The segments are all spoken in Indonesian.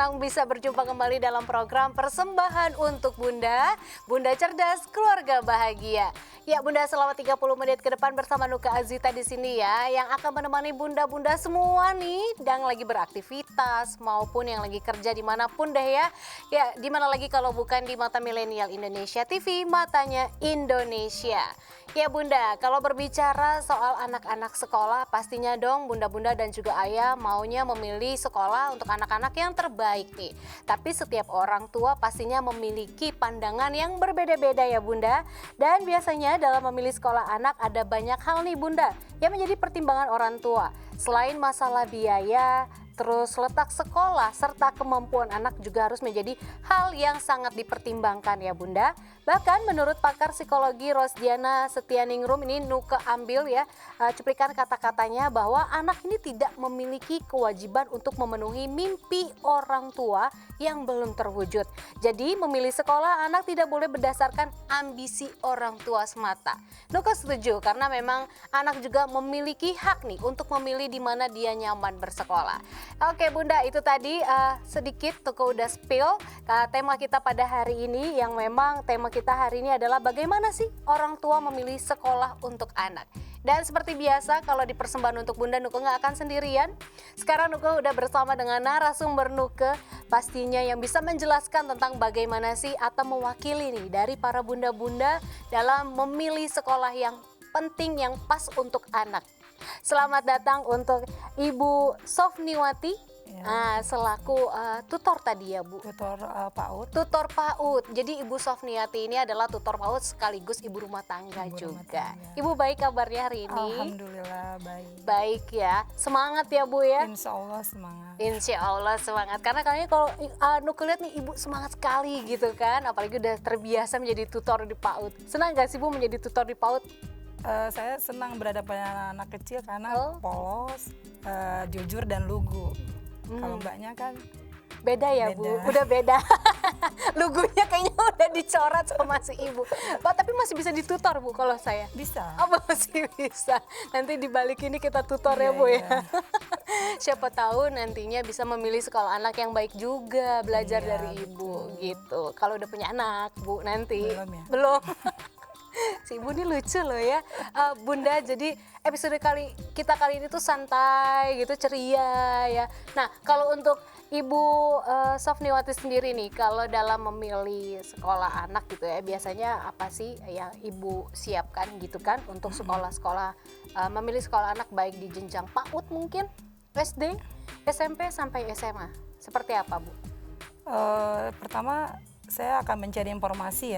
senang bisa berjumpa kembali dalam program Persembahan untuk Bunda, Bunda Cerdas Keluarga Bahagia. Ya Bunda, selama 30 menit ke depan bersama Nuka Azita di sini ya, yang akan menemani bunda-bunda semua nih yang lagi beraktivitas maupun yang lagi kerja dimanapun deh ya. Ya, dimana lagi kalau bukan di Mata Milenial Indonesia TV, matanya Indonesia. Ya Bunda, kalau berbicara soal anak-anak sekolah, pastinya dong bunda-bunda dan juga ayah maunya memilih sekolah untuk anak-anak yang terbaik nih. Tapi setiap orang tua pastinya memiliki pandangan yang berbeda-beda ya Bunda. Dan biasanya dalam memilih sekolah anak ada banyak hal nih Bunda yang menjadi pertimbangan orang tua. Selain masalah biaya, terus letak sekolah serta kemampuan anak juga harus menjadi hal yang sangat dipertimbangkan ya Bunda. Bahkan menurut pakar psikologi Rosdiana Setianingrum, ini Nuka ambil ya cuplikan kata-katanya bahwa anak ini tidak memiliki kewajiban untuk memenuhi mimpi orang tua yang belum terwujud. Jadi memilih sekolah anak tidak boleh berdasarkan ambisi orang tua semata. Nuka setuju karena memang anak juga memiliki hak nih untuk memilih di mana dia nyaman bersekolah. Oke Bunda, itu tadi sedikit Nuka udah spill tema kita pada hari ini, yang memang tema kita hari ini adalah bagaimana sih orang tua memilih sekolah untuk anak. Dan seperti biasa kalau di Persembahan untuk Bunda, Nuka nggak akan sendirian. Sekarang Nuka udah bersama dengan narasumber Nuka, pastinya yang bisa menjelaskan tentang bagaimana sih atau mewakili nih dari para bunda-bunda dalam memilih sekolah yang penting yang pas untuk anak. Selamat datang untuk Ibu Sofniwati selaku tutor tadi ya Bu. Tutor PAUD. Tutor PAUD. Jadi Ibu Sofniwati ini adalah tutor PAUD sekaligus ibu rumah tangga juga. Ibu baik kabarnya hari ini? Alhamdulillah baik. Baik ya. Semangat ya Bu ya. Insya Allah semangat. Insya Allah semangat. Karena kayaknya kalau Nuka lihat nih Ibu semangat sekali gitu kan. Apalagi udah terbiasa menjadi tutor di PAUD. Senang gak sih Bu menjadi tutor di PAUD? Saya senang berhadapan dengan anak kecil karena polos, jujur dan lugu. Kalau mbaknya kan beda ya Bu, udah beda. Lugunya kayaknya udah dicoret sama si ibu. Pak, tapi masih bisa ditutor Bu kalau saya? bisa. Oh masih bisa. Nanti di balik ini kita tutor ya Bu ya. Siapa tahu nantinya bisa memilih sekolah anak yang baik juga, belajar dari ibu gitu. Kalau udah punya anak Bu nanti. Belum ya? Belum. Si ibu ini lucu loh ya Bunda. Jadi episode kita kali ini tuh santai gitu, ceria ya. Nah kalau untuk Ibu Sofniwati sendiri nih, kalau dalam memilih sekolah anak gitu ya, biasanya apa sih yang Ibu siapkan gitu kan untuk sekolah-sekolah, memilih sekolah anak baik di jenjang PAUD mungkin, SD, SMP sampai SMA, seperti apa Bu? Pertama saya akan mencari informasi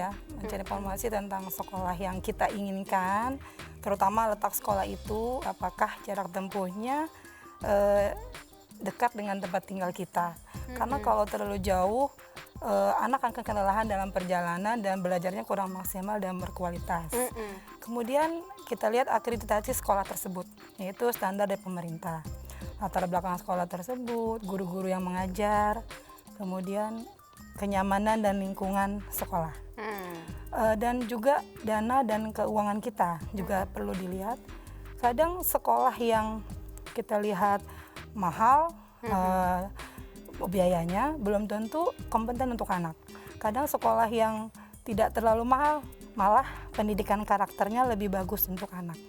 tentang sekolah yang kita inginkan, terutama letak sekolah itu, apakah jarak tempuhnya dekat dengan tempat tinggal kita. Karena kalau terlalu jauh, anak akan kelelahan dalam perjalanan dan belajarnya kurang maksimal dan berkualitas. Kemudian kita lihat akreditasi sekolah tersebut, yaitu standar dari pemerintah. Latar belakang sekolah tersebut, guru-guru yang mengajar, kemudian kenyamanan dan lingkungan sekolah. Dan juga dana dan keuangan kita juga perlu dilihat. Kadang sekolah yang kita lihat mahal biayanya belum tentu kompeten untuk anak. Kadang sekolah yang tidak terlalu mahal malah pendidikan karakternya lebih bagus untuk anak.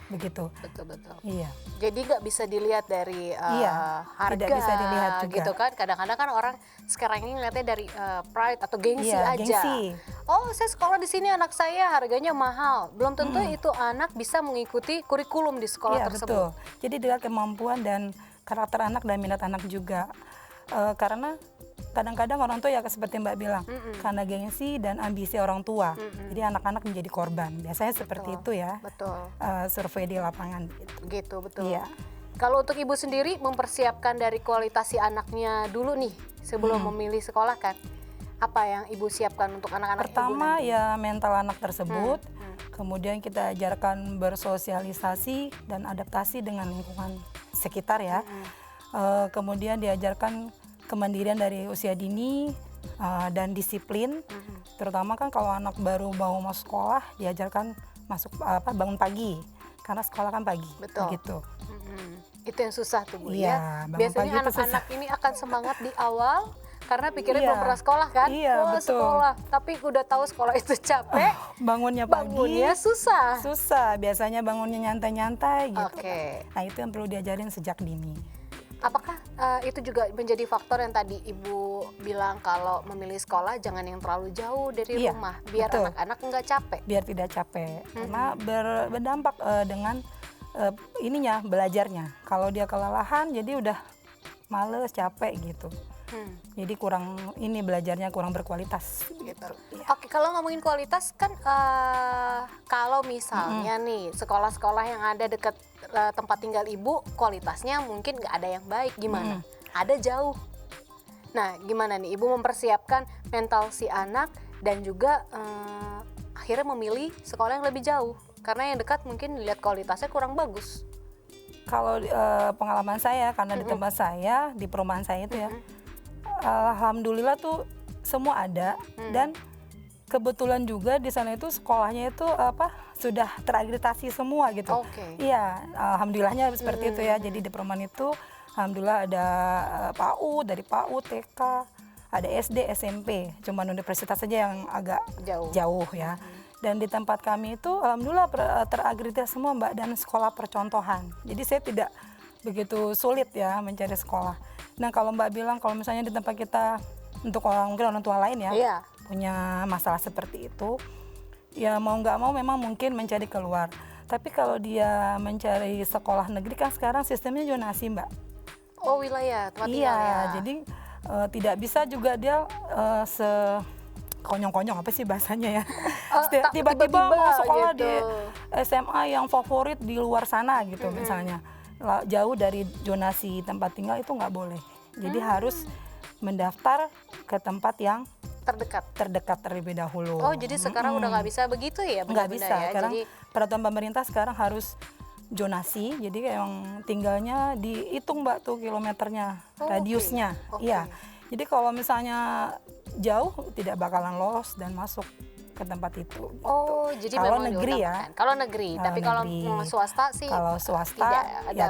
Begitu. Betul. Iya. Jadi nggak bisa dilihat dari harga, tidak bisa dilihat juga. gitu kan. Kadang-kadang kan orang sekarang ini ngeliatnya dari pride atau gengsi aja. Gengsi. Oh, saya sekolah di sini, anak saya harganya mahal. Belum tentu itu anak bisa mengikuti kurikulum di sekolah tersebut. Betul. Jadi dilihat kemampuan dan karakter anak dan minat anak juga. Karena kadang-kadang orang tua ya seperti Mbak bilang, karena gengsi dan ambisi orang tua, jadi anak-anak menjadi korban. Biasanya seperti itu ya. Betul. Survei di lapangan Gitu, betul. Iya. Kalau untuk ibu sendiri mempersiapkan dari kualitas si anaknya dulu nih sebelum memilih sekolah kan, apa yang ibu siapkan untuk anak-anak ibu Pertama nanti? ya mental anak tersebut, kemudian kita ajarkan bersosialisasi dan adaptasi dengan lingkungan sekitar ya. Kemudian diajarkan kemandirian dari usia dini dan disiplin, terutama kan kalau anak baru mau masuk sekolah diajarkan bangun pagi karena sekolah kan pagi. Betul. Gitu. Itu yang susah tuh Bu Iya, ya. bangun Biasanya pagi itu anak-anak ini akan semangat di awal, Karena pikirnya Iya. belum pernah sekolah kan? Iya, Wah, betul. sekolah. Tapi udah tahu sekolah itu capek, Bangunnya pagi, bangunnya susah. susah. Biasanya bangunnya nyantai-nyantai gitu. Oke. Nah itu yang perlu diajarin sejak dini. Apakah itu juga menjadi faktor yang tadi Ibu bilang kalau memilih sekolah jangan yang terlalu jauh dari Iya, rumah biar betul. anak-anak nggak capek? Biar tidak capek. Karena berdampak dengan ininya, belajarnya. Kalau dia kelelahan jadi udah males, capek gitu. Jadi kurang ini belajarnya kurang berkualitas gitu. Iya. Oke, kalau ngomongin kualitas kan kalau misalnya nih sekolah-sekolah yang ada dekat tempat tinggal Ibu kualitasnya mungkin nggak ada yang baik, gimana? Ada jauh. Nah, gimana nih Ibu mempersiapkan mental si anak dan juga akhirnya memilih sekolah yang lebih jauh karena yang dekat mungkin lihat kualitasnya kurang bagus. Kalau pengalaman saya karena di tempat saya di perumahan saya itu ya, alhamdulillah tuh semua ada dan kebetulan juga di sana itu sekolahnya itu sudah terakreditasi semua gitu. Oke. Iya, alhamdulillahnya seperti itu ya. Jadi di perumahan itu alhamdulillah ada PAUD, dari PAUD, TK, ada SD, SMP. Cuman universitas saja yang agak jauh ya. Dan di tempat kami itu alhamdulillah terakreditasi semua Mbak dan sekolah percontohan. Jadi saya tidak begitu sulit ya mencari sekolah. Nah kalau Mbak bilang kalau misalnya di tempat kita untuk mungkin orang tua lain ya punya masalah seperti itu, ya mau nggak mau memang mungkin mencari keluar. Tapi kalau dia mencari sekolah negeri kan sekarang sistemnya zonasi Mbak. Oh wilayah tempat tinggal ya. Iya, jadi tidak bisa juga dia konyong-konyong apa sih bahasanya ya. Tiba-tiba mau sekolah gitu. di SMA yang favorit di luar sana gitu misalnya. Jauh dari zonasi tempat tinggal itu nggak boleh. Jadi harus mendaftar ke tempat yang terdekat terlebih dahulu. Oh jadi sekarang udah nggak bisa begitu ya? Nggak bisa. Ya? Sekarang Jadi peraturan pemerintah sekarang harus zonasi. Jadi yang tinggalnya dihitung Mbak tuh kilometernya, radiusnya. Iya. Jadi kalau misalnya jauh tidak bakalan lolos dan masuk ke tempat itu. Oh, gitu. jadi Kalau memang negeri ya. Kalau negeri, tapi kalau swasta sih kalau swasta tidak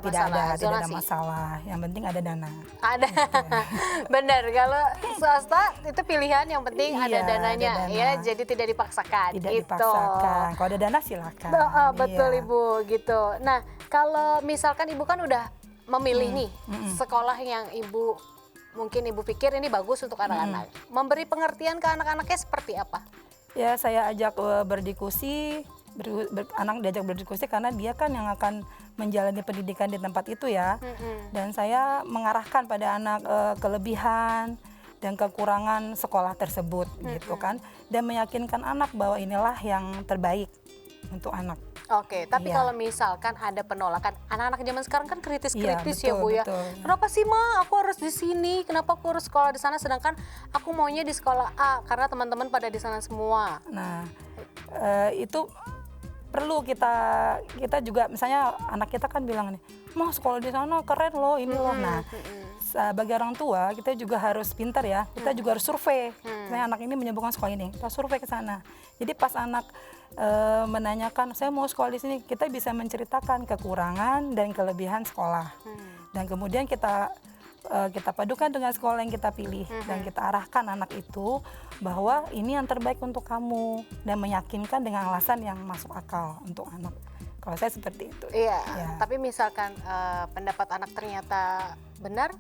ada masalah. Yang penting ada dana. Ada. Benar, kalau swasta itu pilihan yang penting ada dananya ada dana. ya, jadi tidak dipaksakan Tidak gitu. dipaksakan. Kalau ada dana silakan. Betul Iya. Ibu gitu. Nah, kalau misalkan Ibu kan udah memilih nih sekolah yang mungkin Ibu pikir ini bagus untuk anak-anak. Memberi pengertian ke anak-anaknya seperti apa? Ya saya ajak berdiskusi, anak diajak berdiskusi karena dia kan yang akan menjalani pendidikan di tempat itu ya. Dan saya mengarahkan pada anak kelebihan dan kekurangan sekolah tersebut gitu kan. Dan meyakinkan anak bahwa inilah yang terbaik untuk anak. Oke, tapi Iya. kalau misalkan ada penolakan, anak-anak zaman sekarang kan kritis-kritis Iya, ya Bu ya. betul. Kenapa sih Ma, aku harus di sini? Kenapa aku harus sekolah di sana? Sedangkan aku maunya di sekolah A karena teman-teman pada di sana semua. Nah, itu perlu kita juga misalnya anak kita kan bilang nih, "Mah, sekolah di sana keren loh, ini loh." Nah, sebagai orang tua kita juga harus pintar ya. Kita juga harus survei. Misalnya anak ini menyebutkan sekolah ini, kita survei ke sana. Jadi pas anak menanyakan, "Saya mau sekolah di sini," kita bisa menceritakan kekurangan dan kelebihan sekolah. Dan kemudian kita padukan dengan sekolah yang kita pilih dan kita arahkan anak itu bahwa ini yang terbaik untuk kamu dan meyakinkan dengan alasan yang masuk akal untuk anak. Kalau saya seperti itu. Iya, Ya. tapi misalkan pendapat anak ternyata benar,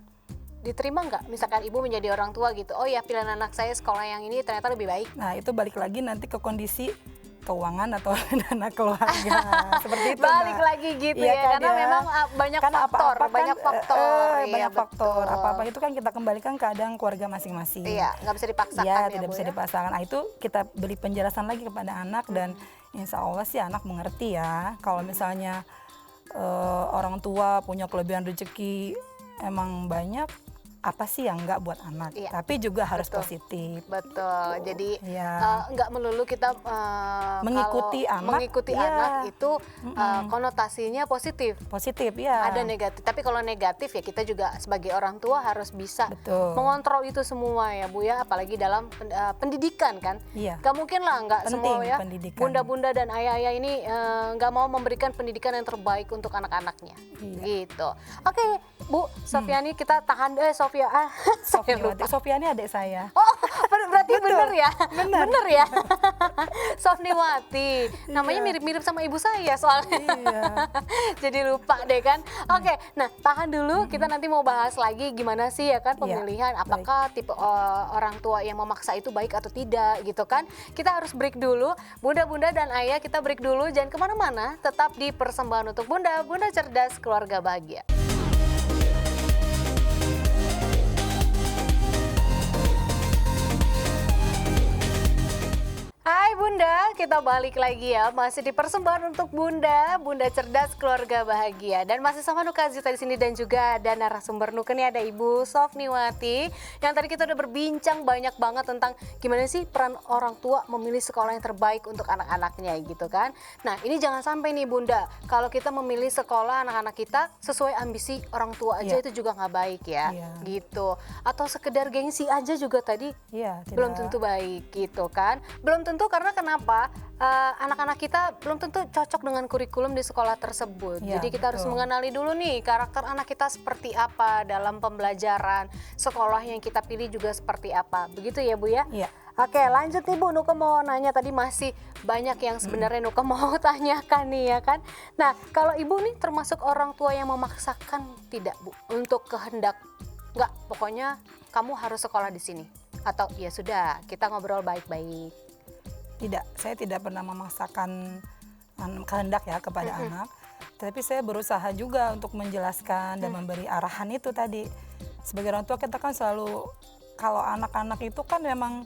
diterima nggak? Misalkan ibu menjadi orang tua gitu, oh ya pilihan anak saya sekolah yang ini ternyata lebih baik. Nah itu balik lagi nanti ke kondisi keuangan atau dana keluarga seperti itu Balik Mbak. lagi gitu Iya ya, kan, karena memang banyak kan faktor, apa-apa banyak kan, faktor. banyak Iya, faktor. betul. Apa-apa itu kan kita kembalikan ke keadaan keluarga masing-masing. Iya, nggak bisa dipaksakan Iya, ya tidak Bu bisa ya. dipaksakan. Nah, itu kita beri penjelasan lagi kepada anak dan insya Allah sih anak mengerti ya. Kalau misalnya orang tua punya kelebihan rezeki emang banyak, apa sih yang enggak buat anak? Iya. Tapi juga harus Betul. positif. Betul. Jadi Iya. nggak melulu kita Mengikuti kalau anak, mengikuti iya. anak itu konotasinya positif. Positif ya. Ada negatif, tapi kalau negatif ya kita juga sebagai orang tua harus bisa Betul. mengontrol itu semua ya Bu ya, apalagi dalam pendidikan kan. Iya. Gak mungkin lah nggak Penting semua ya pendidikan. bunda-bunda dan ayah-ayah ini nggak mau memberikan pendidikan yang terbaik untuk anak-anaknya. Iya. Gitu. Oke Bu Sofiani, kita tahan Sofia, saya lupa. Sofia ini adik saya. Oh, berarti bener ya? Bener. Bener ya? Sofniwati. Namanya mirip-mirip sama ibu saya soalnya. Iya. Jadi lupa deh kan. Oke, nah tahan dulu. Kita nanti mau bahas lagi gimana sih ya kan pemilihan. Apakah tipe orang tua yang memaksa itu baik atau tidak gitu kan. Kita harus break dulu. Bunda-bunda dan ayah kita break dulu. Jangan kemana-mana. Tetap di Persembahan untuk Bunda. Bunda Cerdas, Keluarga Bahagia. Hai Bunda, kita balik lagi ya. Masih di Persembahan untuk Bunda, Bunda Cerdas Keluarga Bahagia. Dan masih sama Nuka Azita di sini dan juga ada narasumber Nuka nih, ada Ibu Sofniwati. Yang tadi kita udah berbincang banyak banget tentang gimana sih peran orang tua memilih sekolah yang terbaik untuk anak-anaknya gitu kan. Nah ini jangan sampai nih Bunda, kalau kita memilih sekolah anak-anak kita sesuai ambisi orang tua aja itu juga nggak baik ya gitu. Atau sekedar gengsi aja juga tadi belum tentu baik gitu kan. Belum tentu karena kenapa anak-anak kita belum tentu cocok dengan kurikulum di sekolah tersebut. Jadi kita harus mengenali dulu nih karakter anak kita seperti apa dalam pembelajaran, sekolah yang kita pilih juga seperti apa. Begitu ya Bu ya? Iya. Oke lanjut Ibu, Nuka mau nanya tadi masih banyak yang sebenarnya Nuka mau tanyakan nih ya kan. Nah kalau Ibu nih termasuk orang tua yang memaksakan tidak Bu untuk kehendak, enggak pokoknya kamu harus sekolah di sini, atau ya sudah kita ngobrol baik-baik? Tidak, saya tidak pernah memaksakan kehendak ya kepada anak. Tapi saya berusaha juga untuk menjelaskan dan memberi arahan itu tadi. Sebagai orang tua kita kan selalu, kalau anak-anak itu kan memang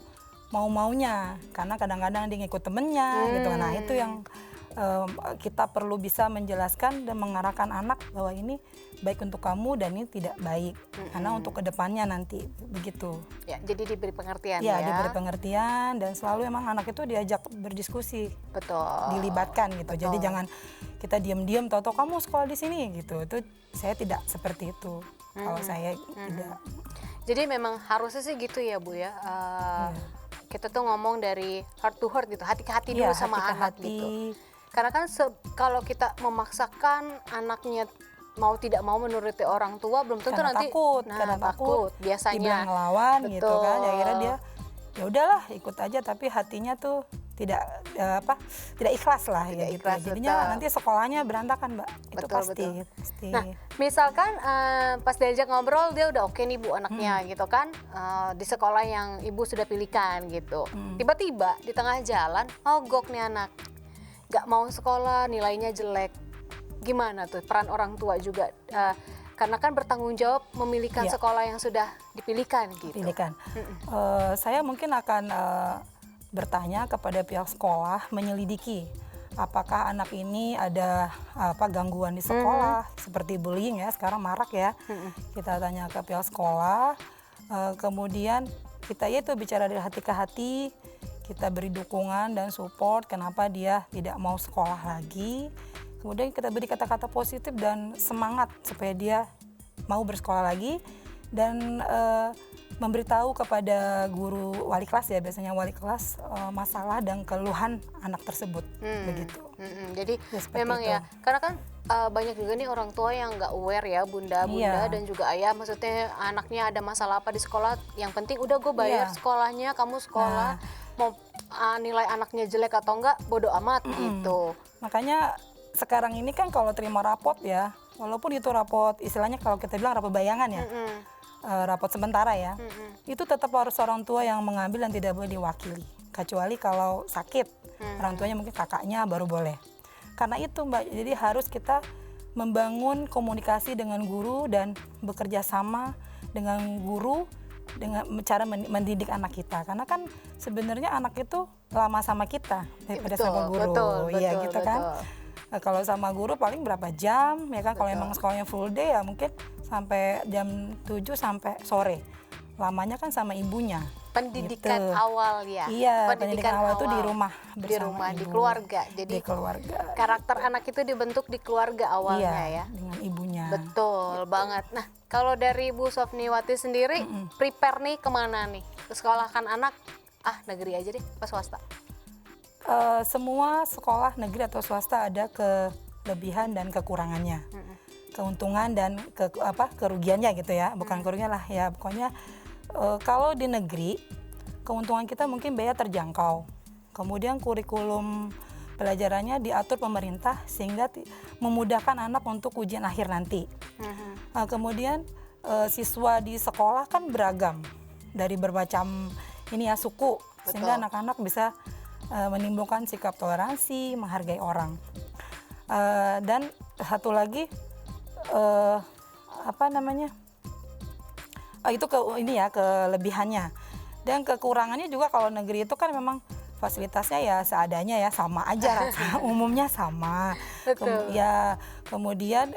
mau-maunya. Karena kadang-kadang dia ngikut temennya gitu. Nah itu yang kita perlu bisa menjelaskan dan mengarahkan anak bahwa ini baik untuk kamu dan ini tidak baik. Karena untuk kedepannya nanti begitu. Ya, jadi diberi pengertian ya. Diberi pengertian dan selalu emang anak itu diajak berdiskusi. Betul. Dilibatkan gitu. Betul. Jadi jangan kita diam-diam tahu-tahu kamu sekolah di sini gitu. Itu saya tidak seperti itu. Kalau saya tidak. Jadi memang harusnya sih gitu ya Bu ya. Kita tuh ngomong dari heart to heart gitu, hati ke hati dulu sama anak gitu. Karena kan kalau kita memaksakan anaknya mau tidak mau menuruti orang tua, belum tentu karena nanti karena takut biasanya dibilang ngelawan gitu kan. Akhirnya dia ya udahlah ikut aja, tapi hatinya tuh tidak tidak ikhlas lah ya gitu. Jadinya nanti sekolahnya berantakan Mbak. Itu pasti. Nah misalkan pas diajak ngobrol dia udah oke nih Bu anaknya gitu kan, di sekolah yang Ibu sudah pilihkan gitu. Tiba-tiba di tengah jalan mogok nih anak, gak mau sekolah, nilainya jelek. Gimana tuh peran orang tua juga? Karena kan bertanggung jawab memilihkan sekolah yang sudah dipilihkan gitu. Saya mungkin akan bertanya kepada pihak sekolah, menyelidiki apakah anak ini ada gangguan di sekolah seperti bullying ya, sekarang marak ya. Kita tanya ke pihak sekolah, kemudian kita bicara dari hati ke hati. Kita beri dukungan dan support kenapa dia tidak mau sekolah lagi. Kemudian kita beri kata-kata positif dan semangat supaya dia mau bersekolah lagi. Dan memberitahu kepada guru wali kelas ya, biasanya wali kelas masalah dan keluhan anak tersebut. Begitu. Jadi memang itu. Ya, karena kan banyak juga nih orang tua yang nggak aware ya bunda dan juga ayah. Maksudnya anaknya ada masalah apa di sekolah, yang penting udah gue bayar sekolahnya, kamu sekolah. Mau nilai anaknya jelek atau enggak bodo amat gitu. Makanya sekarang ini kan kalau terima rapot ya, walaupun itu rapot istilahnya kalau kita bilang rapot bayangan ya, rapot sementara ya, itu tetap harus orang tua yang mengambil dan tidak boleh diwakili. Kecuali kalau sakit, orang tuanya mungkin kakaknya baru boleh. Karena itu Mbak, jadi harus kita membangun komunikasi dengan guru dan bekerja sama dengan guru dengan cara mendidik anak kita. Karena kan sebenarnya anak itu lama sama kita daripada sama guru. Iya gitu kan. Nah, kalau sama guru paling berapa jam ya kan. Kalau emang sekolahnya full day ya mungkin sampai jam 7 sampai sore. Lamanya kan sama ibunya. Pendidikan gitu. Awal ya. Iya, pendidikan awal itu di rumah bersama di rumah, ibu. Di keluarga. Jadi di keluarga. Karakter anak itu dibentuk di keluarga awalnya ya. Dengan ibunya. Betul banget. Nah, kalau dari Ibu Sofniwati sendiri prepare nih kemana nih? Sekolahkan anak negeri aja deh, apa swasta? Semua sekolah negeri atau swasta ada kelebihan dan kekurangannya. keuntungan dan kerugiannya gitu ya, bukan kerugian lah ya, pokoknya kalau di negeri keuntungan kita mungkin biaya terjangkau, kemudian kurikulum pelajarannya diatur pemerintah sehingga memudahkan anak untuk ujian akhir nanti. Kemudian siswa di sekolah kan beragam dari bermacam suku. Betul. Sehingga anak-anak bisa menimbulkan sikap toleransi, menghargai orang. Dan satu lagi itu kelebihannya. Dan kekurangannya juga kalau negeri itu kan memang fasilitasnya ya seadanya ya, sama aja rata, umumnya sama. Kemudian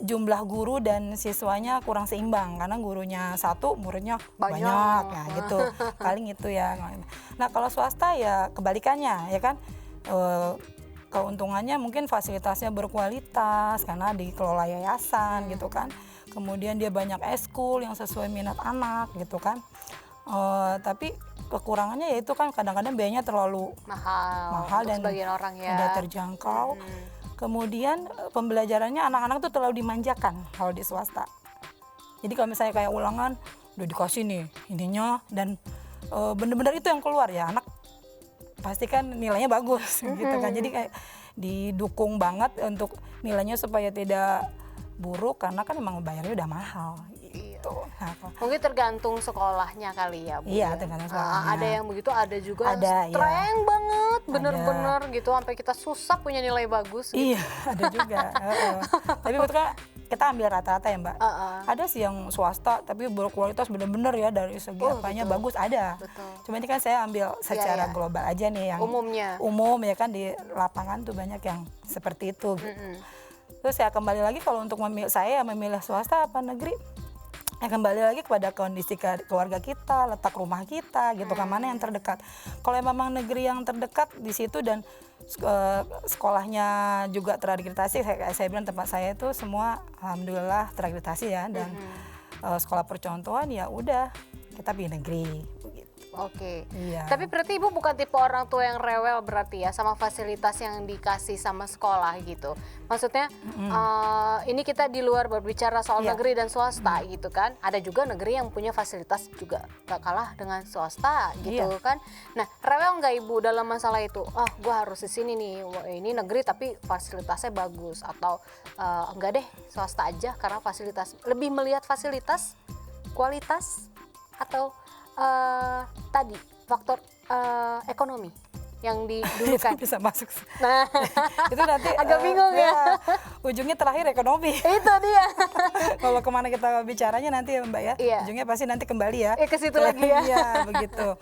jumlah guru dan siswanya kurang seimbang karena gurunya satu, muridnya banyak ya gitu. Paling itu ya. Nah kalau swasta ya kebalikannya ya kan, keuntungannya mungkin fasilitasnya berkualitas karena dikelola yayasan gitu kan. Kemudian dia banyak eskul yang sesuai minat anak gitu kan. Tapi kekurangannya yaitu kan kadang-kadang biayanya terlalu mahal dan orang ya. Tidak terjangkau. Kemudian pembelajarannya anak-anak tuh terlalu dimanjakan kalau di swasta. Jadi kalau misalnya kayak ulangan udah dikasih nih ininya dan benar-benar itu yang keluar ya, anak pasti kan nilainya bagus gitu kan. Jadi kayak didukung banget untuk nilainya supaya tidak buruk karena kan emang bayarnya udah mahal. Mungkin tergantung sekolahnya kali ya Bu. Iya, tergantung sekolahnya. Ada yang begitu, ada juga yang streng banget, bener-bener gitu sampai kita susah punya nilai bagus. Gitu. Iya, ada juga. Tapi betul kan kita ambil rata-rata ya Mbak. Ada sih yang swasta tapi berkualitas bener-bener ya dari segi apanya bagus ada. Cuma ini kan saya ambil secara global aja nih yang umum ya kan, di lapangan tuh banyak yang seperti itu. Terus saya kembali lagi kalau untuk saya memilih swasta apa negeri. Kembali lagi kepada kondisi keluarga kita, letak rumah kita gitu kan, mana yang terdekat. Kalau memang negeri yang terdekat di situ dan sekolahnya juga terakreditasi, saya bilang tempat saya itu semua alhamdulillah terakreditasi ya, dan sekolah percontohan ya udah kita pilih negeri. Oke. Iya. Tapi berarti Ibu bukan tipe orang tua yang rewel berarti ya sama fasilitas yang dikasih sama sekolah gitu. Maksudnya ini kita di luar berbicara soal negeri dan swasta gitu kan. Ada juga negeri yang punya fasilitas juga gak kalah dengan swasta gitu kan. Nah, rewel nggak Ibu dalam masalah itu? Gue harus di sini nih. Ini negeri tapi fasilitasnya bagus, atau enggak deh swasta aja karena fasilitas, lebih melihat fasilitas, kualitas, atau tadi faktor ekonomi yang didulukan. Bisa masuk. Nah, itu nanti agak bingung ya. Ujungnya terakhir ekonomi. Itu dia. Kalau kemana kita bicaranya nanti ya Mbak ya, ujungnya pasti nanti kembali ya. Ke situ lagi ya. Iya begitu.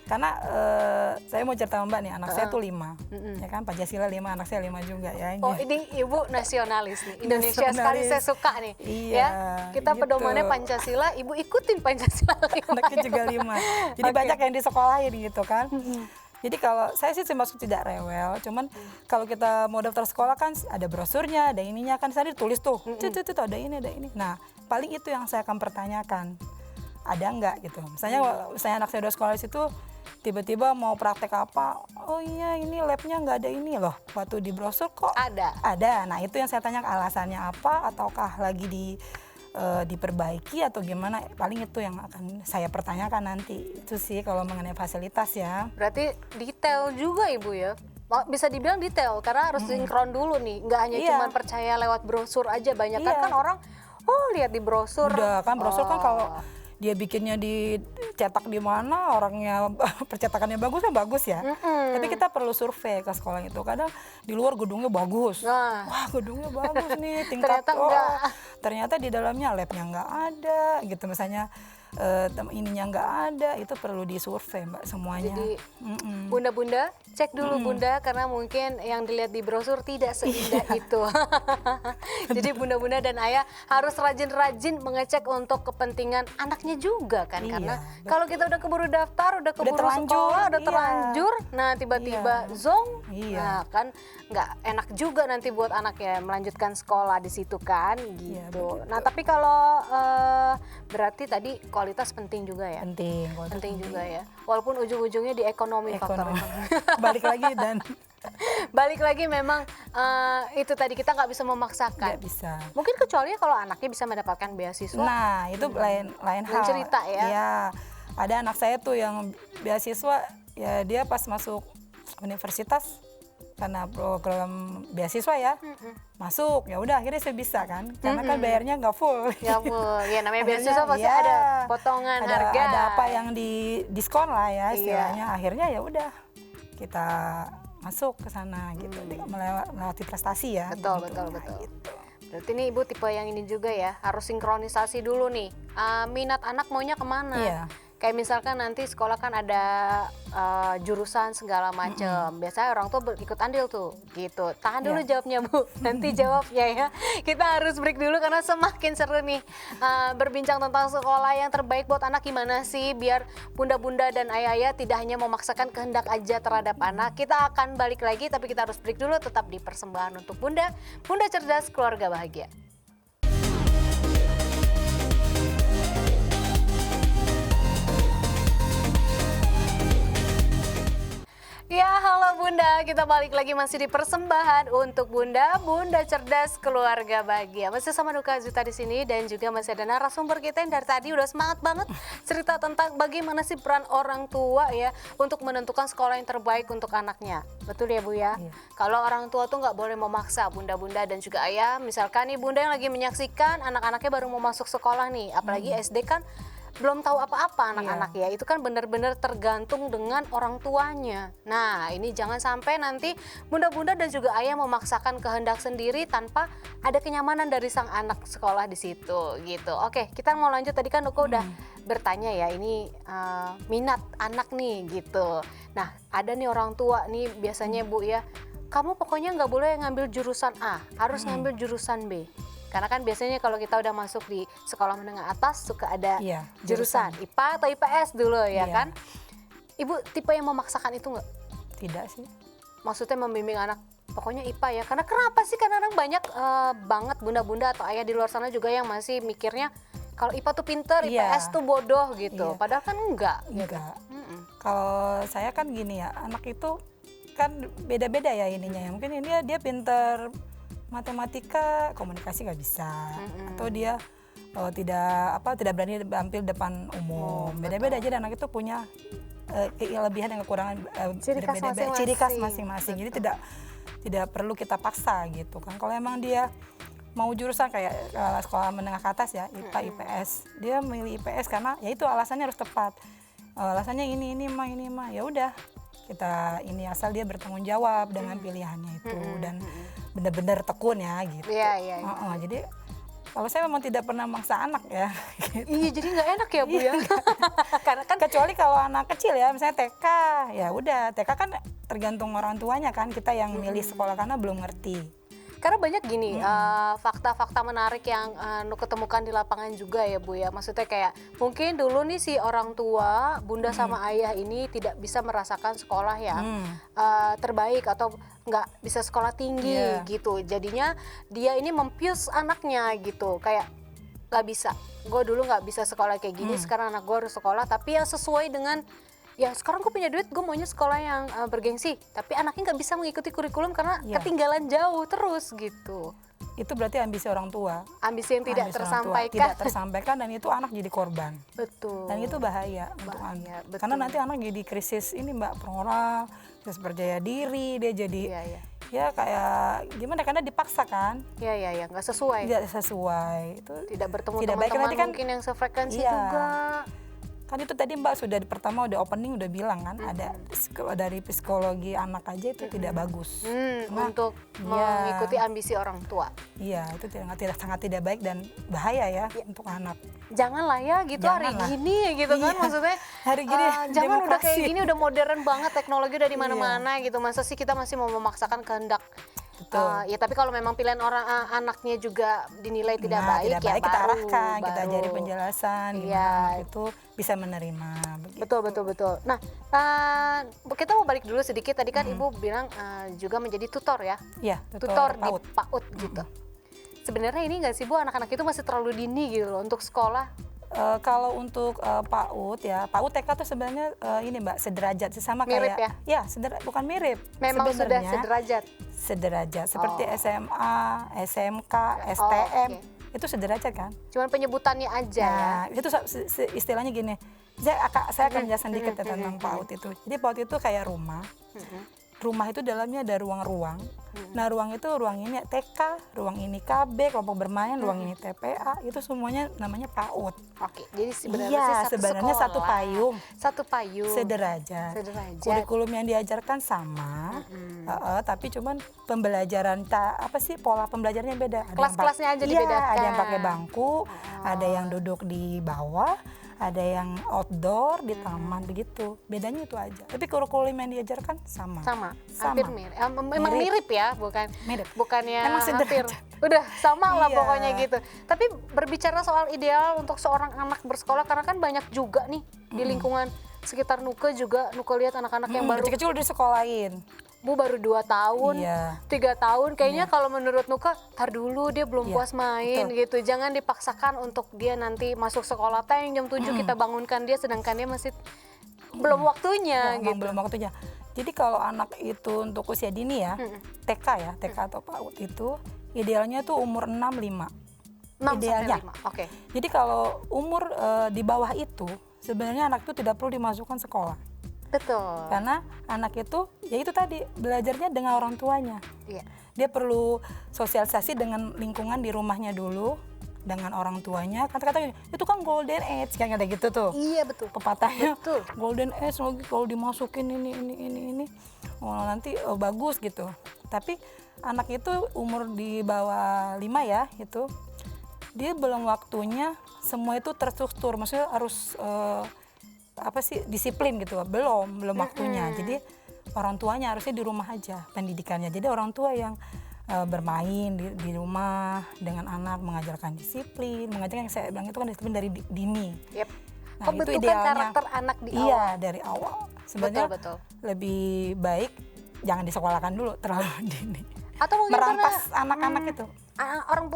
Karena saya mau cerita Mbak nih, anak saya tuh 5, ya kan, Pancasila 5, anak saya 5 juga ya. Oh ini Ibu nasionalis nih, Indonesia sekali saya suka nih. Iya, ya, kita gitu. pedomannya Pancasila, Ibu ikutin Pancasila 5. Anaknya juga 5, jadi banyak yang disekolahin gitu kan. Jadi kalau saya sih termasuk tidak rewel, cuman kalau kita mau daftar sekolah kan ada brosurnya, ada ininya kan, saya ditulis tuh, ada ini, ada ini. Nah, paling itu yang saya akan pertanyakan, ada nggak gitu. Misalnya anak saya udah sekolah di situ, tiba-tiba mau praktek apa, oh iya ini labnya nggak ada ini loh, waktu di brosur kok ada. Nah itu yang saya tanya alasannya apa, ataukah lagi diperbaiki atau gimana, paling itu yang akan saya pertanyakan nanti. Itu sih kalau mengenai fasilitas ya. Berarti detail juga Ibu ya, bisa dibilang detail karena harus sinkron dulu nih, nggak hanya cuma percaya lewat brosur aja. Banyak kan orang lihat di brosur. Udah kan brosur kan kalau dia bikinnya dicetak di mana, orangnya percetakannya bagus kan bagus ya. Tapi kita perlu survei ke sekolah itu. Kadang di luar gedungnya bagus. Wah gedungnya bagus nih, tingkat ternyata di dalamnya labnya nggak ada gitu misalnya. Ininya nggak ada, itu perlu disurvei Mbak semuanya. Jadi bunda-bunda cek dulu Bunda, karena mungkin yang dilihat di brosur tidak seindah itu. Jadi bunda-bunda dan ayah harus rajin-rajin mengecek untuk kepentingan anaknya juga kan, karena kalau kita udah keburu daftar, udah keburu sekolah, udah terlanjur, nah tiba-tiba zong, nah kan nggak enak juga nanti buat anaknya melanjutkan sekolah di situ kan gitu. Nah tapi kalau berarti tadi kualitas penting juga ya. Penting juga ya. Walaupun ujung-ujungnya di ekonomi. Faktor ekonomi. Balik lagi dan Balik lagi memang itu tadi kita nggak bisa memaksakan. Nggak bisa. Mungkin kecuali kalau anaknya bisa mendapatkan beasiswa. Nah, itu lain Lain hal. cerita ya. Iya. Ada anak saya tuh yang beasiswa, ya dia pas masuk universitas karena program beasiswa ya, masuk ya udah akhirnya saya bisa kan, karena kan bayarnya nggak full. Ya ampun, ya namanya Akhirnya, beasiswa pasti ya, ada potongan harga. Ada apa yang di diskon lah ya Iya. istilahnya. Akhirnya ya udah kita masuk ke sana gitu, melewati prestasi ya. Betul, gitu. betul, Nah, betul. gitu. Berarti nih ibu tipe yang ini juga ya, harus sinkronisasi dulu nih. Minat anak maunya kemana? Iya. Kayak misalkan nanti sekolah kan ada jurusan segala macem. Biasanya orang tua ikut andil tuh, gitu. Tahan dulu jawabnya Bu, nanti jawabnya ya. Kita harus break dulu karena semakin seru nih berbincang tentang sekolah yang terbaik buat anak gimana sih biar bunda-bunda dan ayah-ayah tidak hanya memaksakan kehendak aja terhadap anak. Kita akan balik lagi tapi kita harus break dulu, tetap di Persembahan untuk Bunda. Bunda Cerdas, Keluarga Bahagia. Ya, halo Bunda, kita balik lagi masih di Persembahan untuk Bunda, Bunda Cerdas Keluarga Bahagia. Masih sama Nuka Azita di sini dan juga masih ada narasumber kita yang dari tadi udah semangat banget cerita tentang bagaimana sih peran orang tua ya untuk menentukan sekolah yang terbaik untuk anaknya. Betul ya Bu ya? Iya. Kalau orang tua tuh nggak boleh memaksa bunda-bunda dan juga ayah. Misalkan nih Bunda yang lagi menyaksikan anak-anaknya baru mau masuk sekolah nih, apalagi SD kan belum tahu apa-apa anak-anak ya, itu kan benar-benar tergantung dengan orang tuanya. Nah ini jangan sampai nanti bunda-bunda dan juga ayah memaksakan kehendak sendiri tanpa ada kenyamanan dari sang anak sekolah di situ gitu. Oke, kita mau lanjut, tadi kan Nuka udah bertanya ya, ini minat anak nih gitu. Nah ada nih orang tua nih biasanya Bu ya, kamu pokoknya nggak boleh ngambil jurusan A, harus ngambil jurusan B. Karena kan biasanya kalau kita udah masuk di sekolah menengah atas suka ada jurusan IPA atau IPS dulu ya kan. Ibu tipe yang memaksakan itu nggak? Tidak sih. Maksudnya membimbing anak pokoknya IPA ya. Karena kenapa sih? Karena orang banyak banget bunda-bunda atau ayah di luar sana juga yang masih mikirnya kalau IPA tuh pinter, IPS tuh bodoh gitu. Padahal kan enggak. Enggak. Kalau saya kan gini ya, anak itu kan beda-beda ya ininya ya. Mungkin ini dia pinter matematika, komunikasi nggak bisa, atau dia tidak berani tampil depan umum. Beda-beda aja, dan anak itu punya kelebihan dan kekurangan berbeda-beda, ciri khas masing-masing. Jadi tidak perlu kita paksa gitu kan. Kalau emang dia mau jurusan kayak sekolah menengah ke atas ya, IPA, IPS, dia memilih IPS karena ya itu alasannya harus tepat. Alasannya ini mah, ya udah kita ini asal dia bertanggung jawab dengan pilihannya itu dan benar-benar tekun ya gitu. Iya. Jadi kalau saya memang tidak pernah maksa anak ya. Gitu. Iya, jadi nggak enak ya Bu ya. Karena kan kecuali kalau anak kecil ya, misalnya TK, ya udah TK kan tergantung orang tuanya kan, kita yang milih sekolah karena belum ngerti. Karena banyak gini fakta-fakta menarik yang Nuk ketemukan di lapangan juga ya Bu ya. Maksudnya kayak mungkin dulu nih si orang tua, bunda sama ayah ini tidak bisa merasakan sekolah yang terbaik atau nggak bisa sekolah tinggi gitu. Jadinya dia ini mempius anaknya gitu. Kayak nggak bisa, gue dulu nggak bisa sekolah kayak gini, sekarang anak gue harus sekolah tapi yang sesuai dengan ya sekarang gue punya duit, gue maunya sekolah yang bergengsi, tapi anaknya nggak bisa mengikuti kurikulum karena ketinggalan jauh terus gitu. Itu berarti ambisi orang tua. Ambisi yang tidak tersampaikan. Tidak tersampaikan, dan itu anak jadi korban. Betul. Dan itu bahaya untuk anak. Karena nanti anak jadi krisis ini Mbak, moral, krisis percaya diri, dia jadi ya kayak gimana, karena dipaksa kan. Iya, nggak sesuai. Tidak sesuai. Itu tidak bertemu tidak baik. teman-teman Nanti kan, mungkin yang sefrekuensi juga. Kan itu tadi Mbak sudah pertama udah opening udah bilang kan, ada dari psikologi anak aja itu tidak bagus. Untuk mengikuti ambisi orang tua. Iya, itu sangat tidak baik dan bahaya ya untuk anak. Janganlah ya gitu, hari gini gitu kan, maksudnya hari gini jangan udah kayak gini, udah modern banget, teknologi udah di mana-mana gitu. Masa sih kita masih mau memaksakan kehendak. Ya tapi kalau memang pilihan orang anaknya juga dinilai tidak baik, ya kita arahkan, kita ajari penjelasan gimana anak itu bisa menerima. Begitu. Betul. Nah, kita mau balik dulu sedikit. Tadi kan Ibu bilang juga menjadi tutor ya? Iya, tutor di PAUD gitu. Sebenarnya ini nggak sih Bu, anak-anak itu masih terlalu dini gitu loh untuk sekolah? Kalau untuk PAUD ya, PAUD TK tuh sebenarnya ini Mbak sederajat sama Mirip kayak ya? bukan mirip. Memang sudah Sebenarnya sederajat. sederajat seperti Oh. SMA, SMK, Oh, STM oke. itu sederajat kan? Cuman penyebutannya aja ya. Nah, itu istilahnya gini. Saya akan menjelaskan dikit ya tentang PAUD itu. Jadi PAUD itu kayak rumah. Rumah itu dalamnya ada ruang-ruang. Nah, ruang itu ruang ini TK, ruang ini KB, kelompok bermain, ruang ini TPA, itu semuanya namanya PAUD. Oke, jadi sebenarnya Iya, sih satu sebenarnya sekolah. satu payung. Satu payung. Sederajat. Kurikulum yang diajarkan sama, tapi cuman pembelajaran pola pembelajarannya beda. Ada yang Kelas-kelasnya aja Iya, dibedakan. ada yang pakai bangku, ada yang duduk di bawah, ada yang outdoor di taman begitu. Bedanya itu aja. Tapi kurikulum yang diajarkan sama. Sama, hampir mirip. Memang mirip ya, Mirip. bukannya Emang hampir. sederajat. Udah sama lah Iya. pokoknya gitu. Tapi berbicara soal ideal untuk seorang anak bersekolah, karena kan banyak juga nih di lingkungan sekitar Nuke juga, Nuke lihat anak-anak yang baru, Kecil-kecil udah disekolahin. Bu baru 2 tahun, Iya. 3 tahun, kayaknya kalau menurut Nuka, tar dulu dia belum Iya, puas main gitu. Jangan dipaksakan untuk dia nanti masuk sekolah teng jam 7 kita bangunkan dia, sedangkan dia masih belum waktunya Ya, emang gitu. belum waktunya. Jadi kalau anak itu untuk usia dini ya, TK atau PAUD itu idealnya tuh umur 6-5. 6 sampai Idealnya. 5. Oke. Jadi kalau umur di bawah itu sebenarnya anak itu tidak perlu dimasukkan sekolah. Betul. Karena anak itu ya itu tadi belajarnya dengan orang tuanya. Iya. Dia perlu sosialisasi dengan lingkungan di rumahnya dulu, dengan orang tuanya. Kata-kata itu kan golden age kan ada gitu tuh. Iya betul. Pepatahnya Betul. golden age lagi kalau dimasukin ini nanti bagus gitu. Tapi anak itu umur di bawah 5 ya itu dia belum waktunya semua itu terstruktur, maksudnya harus disiplin gitu, belum waktunya. Jadi orang tuanya harusnya di rumah aja pendidikannya. Jadi orang tua yang bermain di rumah dengan anak, mengajarkan disiplin, mengajarkan yang saya bilang itu kan disiplin dari dini. Yep. Nah, Pembentukan itu idealnya. karakter anak di awal. Iya, dari awal. Sebenarnya Betul. lebih baik jangan disekolahkan dulu terlalu dini. Atau mungkin Merampas karena anak-anak itu.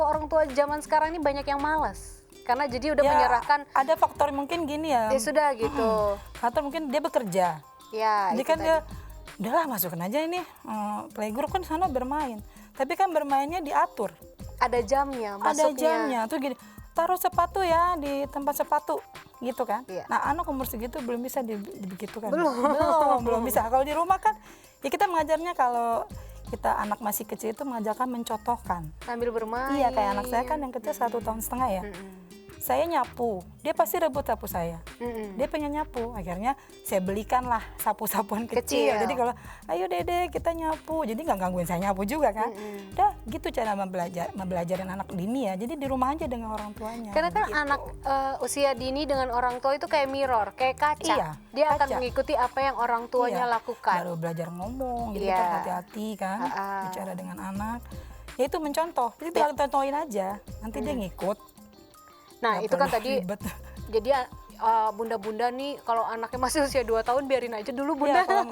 orang tua zaman sekarang ini banyak yang malas. Karena jadi udah Ya, menyerahkan, ada faktor mungkin gini ya. ya sudah gitu. Atau mungkin dia bekerja. Ya, Jadi itu kan tadi. dia udahlah masukin aja ini playgroup kan sana bermain. Tapi kan bermainnya diatur. Ada jamnya, Ada masuknya. jamnya. Tuh gini, taruh sepatu ya di tempat sepatu gitu kan. Iya. Nah, anak umur segitu belum bisa dibegitukan. Belum. belum bisa. Kalau di rumah kan ya kita mengajarnya kalau kita anak masih kecil itu mengajarkan mencontohkan. Sambil bermain. Iya, kayak anak saya kan yang kecil 1,5 tahun ya. Saya nyapu, dia pasti rebut sapu saya. Dia pengen nyapu, akhirnya saya belikanlah sapu-sapuan kecil. Kecil. Jadi kalau ayo dede kita nyapu, jadi nggak gangguin saya nyapu juga kan. Dah gitu cara membelajarin anak dini ya. Jadi di rumah aja dengan orang tuanya. Karena kan gitu. anak usia dini dengan orang tua itu kayak mirror, kayak kaca. Iya, Dia akan kaca. mengikuti apa yang orang tuanya Iya, lakukan. baru belajar ngomong, jadi Iya. kita hati-hati kan bicara dengan anak. Ya itu mencontoh, jadi tinggal contohin aja, nanti dia ngikut. Nah, Nggak itu kan perlu tadi ribet. jadi bunda-bunda nih kalau anaknya masih usia 2 tahun biarin aja dulu bunda. Ya,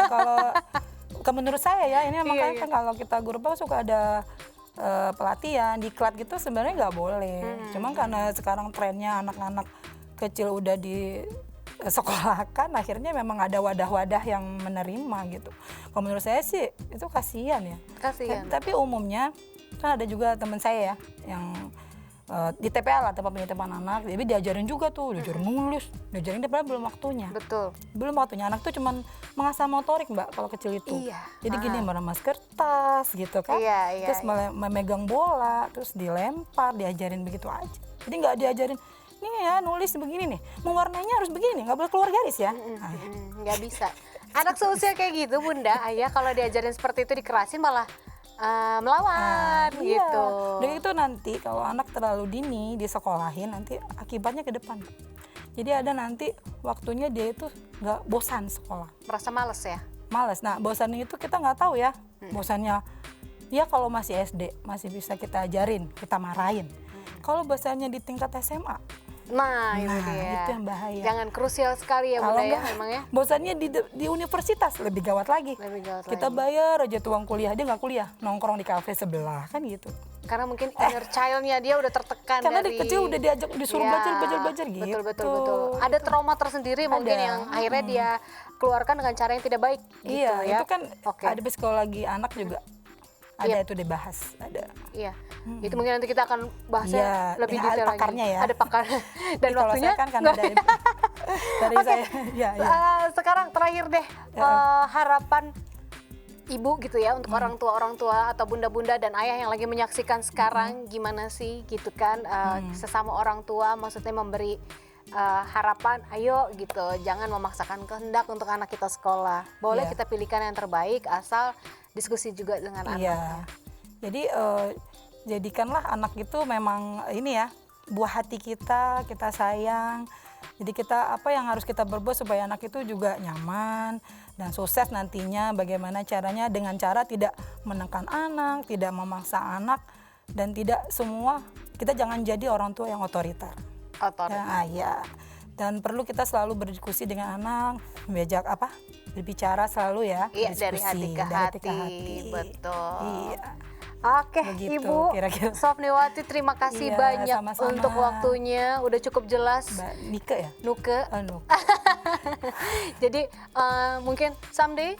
kalau menurut saya ya ini makanya Iya. kan kalau kita guru BK suka ada pelatihan diklat gitu sebenarnya nggak boleh. Cuma karena sekarang trennya anak-anak kecil udah di sekolahkan, akhirnya memang ada wadah-wadah yang menerima gitu. Kalau menurut saya sih itu kasihan ya. Kasihan. Tapi umumnya kan ada juga teman saya ya yang di TPA lah, tempat penitipan anak, jadi diajarin juga tuh, diajarin nulis, diajarin dia padahal belum waktunya. Betul. Belum waktunya, anak tuh cuman mengasah motorik Mbak kalau kecil itu. Iya. Jadi gini meremas kertas gitu kan, Iya, terus memegang bola, terus dilempar, diajarin begitu aja. Jadi nggak diajarin, nih ya nulis begini nih, mewarnainya harus begini, nggak boleh keluar garis ya. Nah, Nggak bisa. Anak seusia kayak gitu bunda, ayah kalau diajarin seperti itu dikerasin malah melawan iya. gitu. Dan itu nanti kalau anak terlalu dini disekolahin nanti akibatnya ke depan. Jadi ada nanti waktunya dia itu nggak bosan sekolah, Merasa males ya. malas. Nah bosannya itu kita nggak tahu ya. Bosannya ya kalau masih SD masih bisa kita ajarin, kita marahin. Kalau bosannya di tingkat SMA Nah, itu Nah, dia. itu yang bahaya. Jangan krusial sekali ya Kalau Bunda ya enggak, memang ya. bosannya di universitas lebih gawat lagi. Lebih gawat Kita lagi. bayar aja tuh uang kuliah, dia nggak kuliah, nongkrong di kafe sebelah kan gitu. Karena mungkin inner child-nya dia udah tertekan Karena dari dari kecil udah diajak disuruh Ya, belajar gitu. betul. Ada trauma tersendiri mungkin Ada, yang akhirnya dia keluarkan dengan cara yang tidak baik gitu Iya, ya. itu kan Oke. ada psikologi anak juga. Ada itu dibahas, ada. Iya. Itu mungkin nanti kita akan bahasnya Iya, lebih dengan detail pakarnya lagi. ya. Ada pakar dan Kalau waktunya saya kan karena nggak- dari Oke. saya, ya. Sekarang terakhir deh harapan ibu gitu ya untuk orang tua atau bunda-bunda dan ayah yang lagi menyaksikan sekarang gimana sih gitu kan sesama orang tua maksudnya memberi harapan ayo gitu jangan memaksakan kehendak untuk anak kita sekolah boleh Iya. kita pilihkan yang terbaik asal diskusi juga dengan anak. Iya. Jadi jadikanlah anak itu memang ini ya, buah hati kita sayang. Jadi kita apa yang harus kita berbuat supaya anak itu juga nyaman dan sukses nantinya, bagaimana caranya dengan cara tidak menekan anak, tidak memaksa anak, dan tidak semua, kita jangan jadi orang tua yang otoriter. Ya. Dan perlu kita selalu berdiskusi dengan anak, berbicara selalu ya. Iya, dari berdiskusi, hati ke hati. Betul. Iya. Oke, Begitu, Ibu kira-kira. Sofniwati terima kasih Iya, banyak sama-sama. untuk waktunya, udah cukup jelas. Mbak Nike ya? Nuke. Nuke. Jadi mungkin someday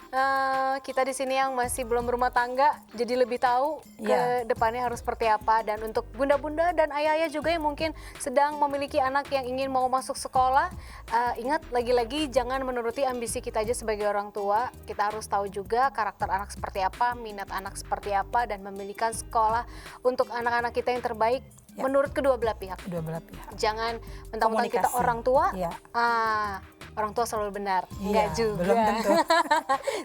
kita di sini yang masih belum berumah tangga jadi lebih tahu ke depannya harus seperti apa dan untuk bunda-bunda dan ayah-ayah juga yang mungkin sedang memiliki anak yang ingin mau masuk sekolah ingat lagi-lagi jangan menuruti ambisi kita aja sebagai orang tua. Kita harus tahu juga karakter anak seperti apa, minat anak seperti apa dan memiliki sekolah untuk anak-anak kita yang terbaik menurut kedua belah pihak. Jangan mentang-mentang kita orang tua, orang tua selalu benar, enggak juga. Belum tentu.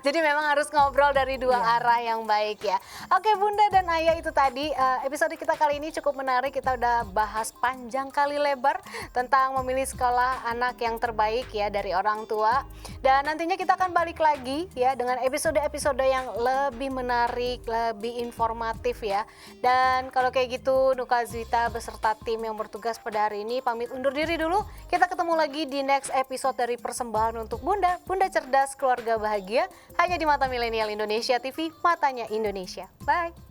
Jadi memang harus ngobrol dari dua arah yang baik ya. Oke Bunda dan Ayah itu tadi episode kita kali ini cukup menarik. Kita udah bahas panjang kali lebar tentang memilih sekolah anak yang terbaik ya dari orang tua. Dan nantinya kita akan balik lagi ya dengan episode-episode yang lebih menarik, lebih informatif ya. Dan kalau kayak gitu Nuka Azwita beserta tim yang bertugas pada hari ini pamit undur diri dulu. Kita ketemu lagi di next episode dari persembahan untuk Bunda Cerdas Keluarga Bahagia hanya di Mata Milenial Indonesia TV, matanya Indonesia. Bye.